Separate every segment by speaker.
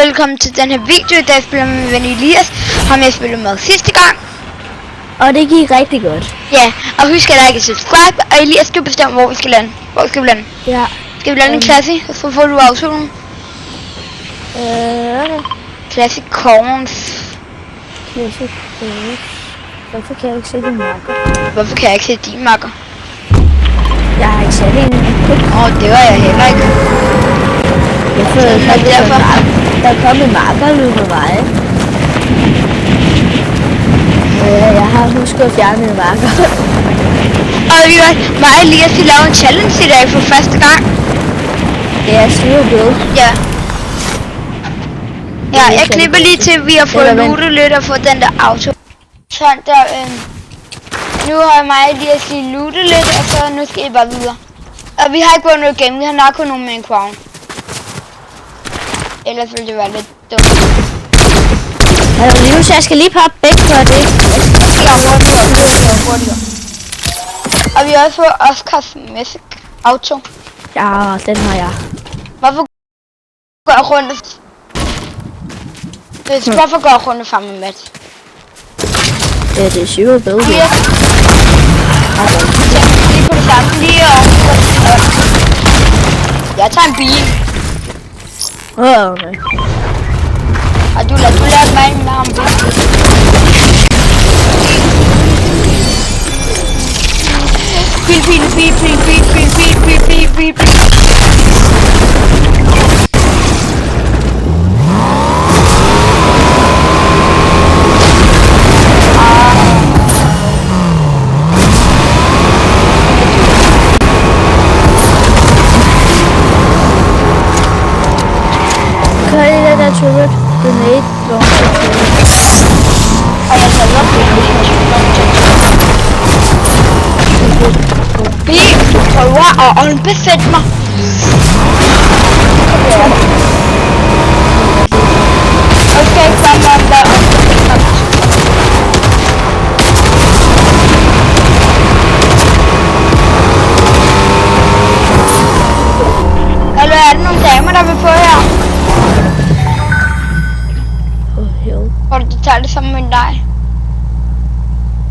Speaker 1: velkommen til den her video, der jeg spiller med min ven Elias, ham jeg spillede med sidste gang.
Speaker 2: Og det gik rigtig godt.
Speaker 1: Ja, og husk at like og subscribe, og Elias skal bestemme, hvor vi skal lande. Hvor skal vi lande?
Speaker 2: Ja.
Speaker 1: Skal vi lande en Classic, og så får du afsolen?
Speaker 2: Okay.
Speaker 1: Classic Corns.
Speaker 2: Classic Corns. Hvorfor kan jeg ikke se din marker?
Speaker 1: Hvorfor kan jeg ikke se din marker?
Speaker 2: Jeg har ikke sat en.
Speaker 1: Det var jeg heller ikke.
Speaker 2: Jeg føler, at
Speaker 1: derfor.
Speaker 2: Der kom en marker løb på vej. Jeg har husket at fjerne mine marker.
Speaker 1: Og vi var mig og Elias til at lave en challenge i dag for første gang.
Speaker 2: Ja, styrer good.
Speaker 1: Ja. Ja, jeg klipper lige til, at vi har fået lootet lidt og fået den der auto. Sådan der, nu har mig og Elias lige lootet lidt, og så nu skal I bare videre. Og vi har ikke vundet noget game, vi har narko nogen med en crown. Ellers ville det være lidt dumt.
Speaker 2: Så jeg skal lige poppe begge for det.
Speaker 1: Ja, hurtigere. Og vi har også fået Oscars Messick auto.
Speaker 2: Ja, den har jeg.
Speaker 1: Hvorfor går jeg rundt? Hvorfor går jeg rundt frem med Matt?
Speaker 2: Det er super bedre.
Speaker 1: Lige på det samme. Lige over. Jeg tager en bil.
Speaker 2: Okay.
Speaker 1: Og du lærte mig en larm. Bil.
Speaker 2: Kører I den der turret? Grenade launcher turret.
Speaker 1: Og jeg tager op bil. Du prøver at ombesætte mig. Og skal ikke komme om der ombesætte mig. Hallo, er der nogle damer, der vil på her? Hvor du tager det sammen med dig.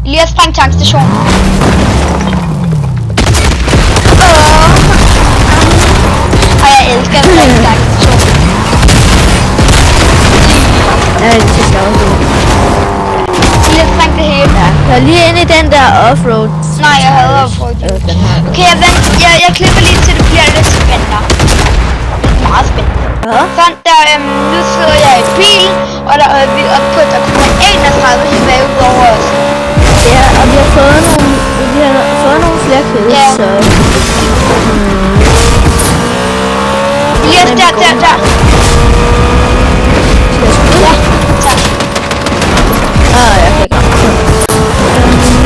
Speaker 1: Elias, spring tankstation. Og jeg elsker at springe tankstation.
Speaker 2: Ja, det er sjovt.
Speaker 1: Elias, spring det hele.
Speaker 2: Ja, kør lige ind i den der offroad.
Speaker 1: Nej, jeg hader offroad. Okay, jeg klipper lige til det bliver lidt spændende. Meget spændende.
Speaker 2: Ja.
Speaker 1: Sådan der, nu sidder jeg i bilen, og der er vi oppe på, der kommer 31 tilbage ud over os.
Speaker 2: Ja, og vi har fået nogle flere kills,
Speaker 1: Ja.
Speaker 2: så...
Speaker 1: Elias, der.
Speaker 2: Skal jeg skyde?
Speaker 1: Ja, tak.
Speaker 2: Jeg kan godt.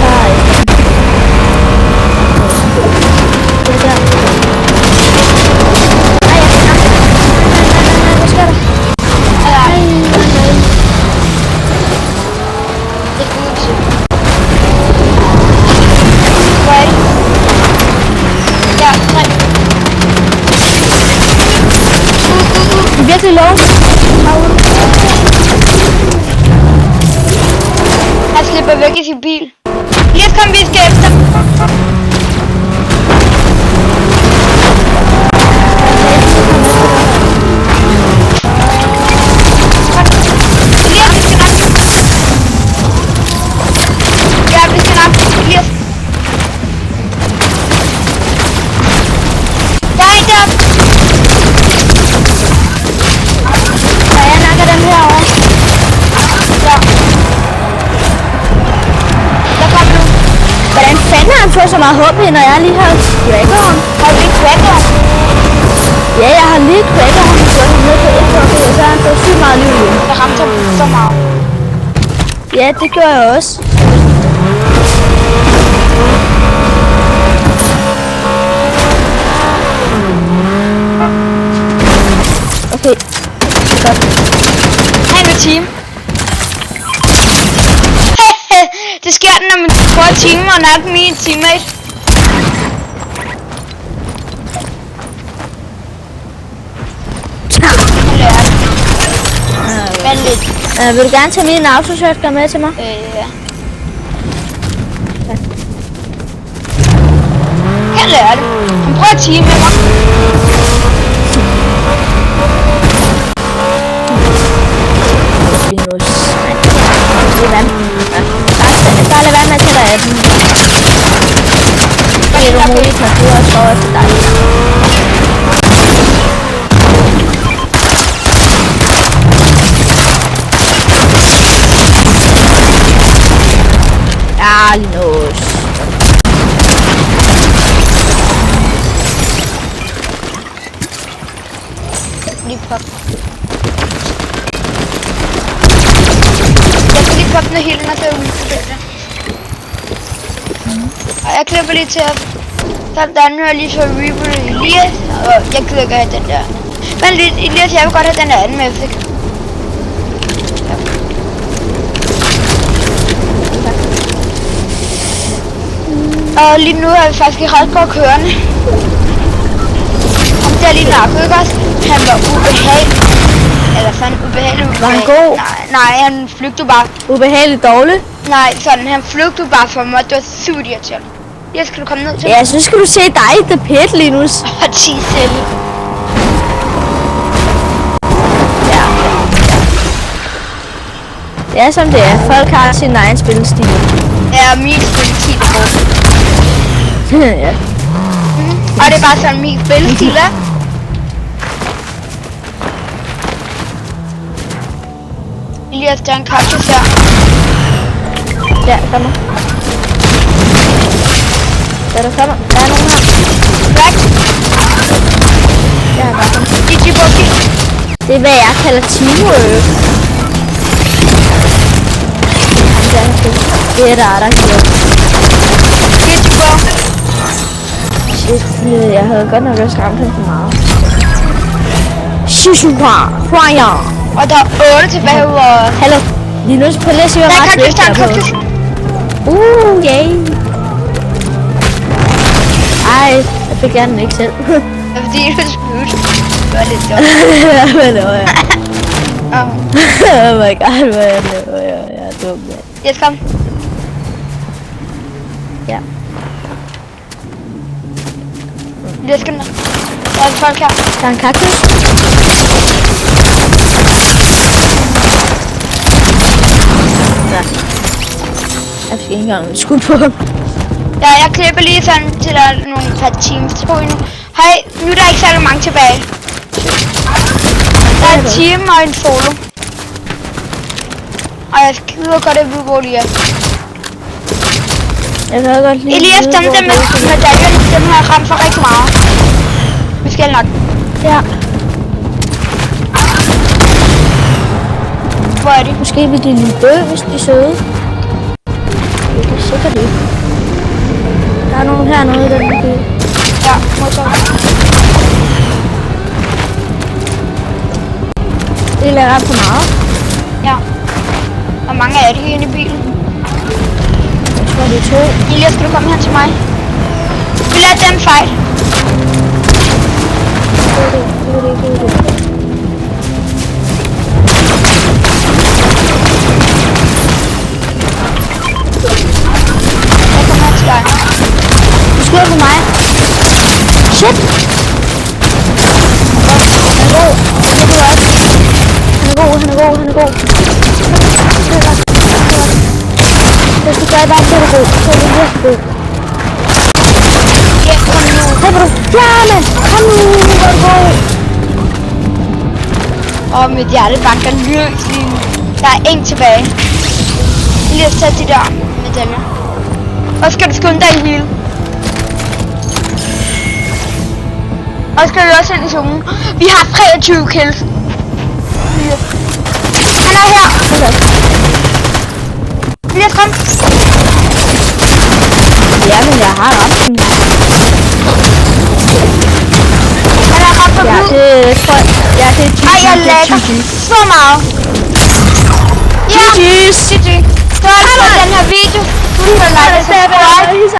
Speaker 2: Nej. Det der. Hvad sker der? Virkelig low.
Speaker 1: Han slipper væk i sin bil. Elias, kom, vi skal efter. Elias, vi skal nok. Elias. Der er en deroppe. Jeg nakker den herovre. Ja. Der kom nu.
Speaker 2: Hvordan fanden har han fået så meget HP, når jeg lige har crackeren?
Speaker 1: Har du lige crackeren?
Speaker 2: Ja, jeg har lige crackeren, så han ned på 1 HP, og så har han fået sygt meget liv igen.
Speaker 1: Jeg ramte ham så meget.
Speaker 2: Ja, det gør jeg også. Okay. Godt.
Speaker 1: Hej nu, team. Det sker, når man prøver team og nakke min teammate.
Speaker 2: Vil du gerne tage min autoshotgun med til mig?
Speaker 1: Ja. Her lærer det. Han prøver at team med mig.
Speaker 2: Linus. Det er vand. Bare lad være med at tage dig af den. Det er du muligt, når du også går efter dig. Ja, Linus.
Speaker 1: Lige pop. Jeg skal lige poppe noget helt, og så er jeg det. Og jeg klipper lige til at... Der er nu lige så reboot Elias, og jeg gider ikke have den der. Men lidt Elias, jeg vil godt have den der anden med, ikke? Og lige nu er vi faktisk i ret godt kørende. Om det er lige narko, ikke også? Han var ubehagelig. Eller sådan ubehagelig.
Speaker 2: Var han god?
Speaker 1: Nej, han flygtede bare.
Speaker 2: Ubehageligt dårligt?
Speaker 1: Nej, sådan, han flygtede bare for mig. Det var sygt irriterende. Jeg skal du komme ned til
Speaker 2: Ja, så skal du se dig i The Pit, Linus.
Speaker 1: og tige selv.
Speaker 2: Ja. Det er som det er. Folk har sin egen spillestil.
Speaker 1: Ja, min spilstil er god.
Speaker 2: Ja.
Speaker 1: Og det er bare sådan, min spilstil er. Elias, der er en kaktus her.
Speaker 2: Ja, kommer. Der kommer. Der er nogen her.
Speaker 1: Black.
Speaker 2: Ja, der kommer.
Speaker 1: DJ Bucky.
Speaker 2: Det er hvad jeg kalder teamwork. Det er der giver.
Speaker 1: DJ Bucky.
Speaker 2: Shit, jeg havde godt nok også ramt ham for meget. Shushuha.
Speaker 1: Og der er 8 tilbage ud og...
Speaker 2: Hallo. Linus, prøv lige at se, hvor meget
Speaker 1: kaktus, der er en kaktus.
Speaker 2: Yay. Ej, jeg fik gerne den ikke selv.
Speaker 1: Det er fordi, du spytte. Det var lidt dumt.
Speaker 2: Hvad laver jeg?
Speaker 1: Oh.
Speaker 2: Oh my god, hvad laver jeg? Jeg er dum, mand.
Speaker 1: Yes, kom.
Speaker 2: Ja.
Speaker 1: Jeg skal ned. Der er folk her.
Speaker 2: Der er en kaktus. Ja. Jeg fik ikke engang skud på ham.
Speaker 1: Ja, jeg klipper lige sådan til der er nogle par teams på endnu. Hej, nu er der ikke særlig mange tilbage. Der er et team og en solo. Og jeg gider godt at vide, hvor de er.
Speaker 2: Jeg kan godt lide
Speaker 1: Elias, dem med medaljen, dem har jeg ramt for rigtig meget. Vi skal nok.
Speaker 2: Ja.
Speaker 1: Hvor er de?
Speaker 2: Måske vil de lige dø, hvis de er søde. Det er sikkert ikke. Der er nogen hernede i den by.
Speaker 1: Ja, modtaget.
Speaker 2: Det er ret for meget.
Speaker 1: Ja. Hvor mange er de inde i bilen?
Speaker 2: Jeg tror, det er 2.
Speaker 1: Elias, skal du komme hen til mig? Vi lader dem fight. Jeg kommer hen til dig.
Speaker 2: Du skyder på mig. Shit! Han er god. Jeg skal gøre bare, så er du god. Så er du virkelig god.
Speaker 1: Ja, kom nu.
Speaker 2: Hey, bro. Ja, mand. Kom nu, hvor er du god.
Speaker 1: Og mit hjerte banker løs lige nu. Der er en tilbage. Elias, tag de der medaljer. Og skal du skynde dig i hele. Og skal du også ind i zonen. Vi har 23 kills. Han er her. Elias, kom.
Speaker 2: Ja, men jeg har ramt den.
Speaker 1: Han er ramt for
Speaker 2: Ja,
Speaker 1: blod.
Speaker 2: det tror jeg. Ja, det er GG.
Speaker 1: Ej, jeg lægger så meget. Ja,
Speaker 2: GG's.
Speaker 1: GG. Så er det på den her video. Husk at like og subscribe.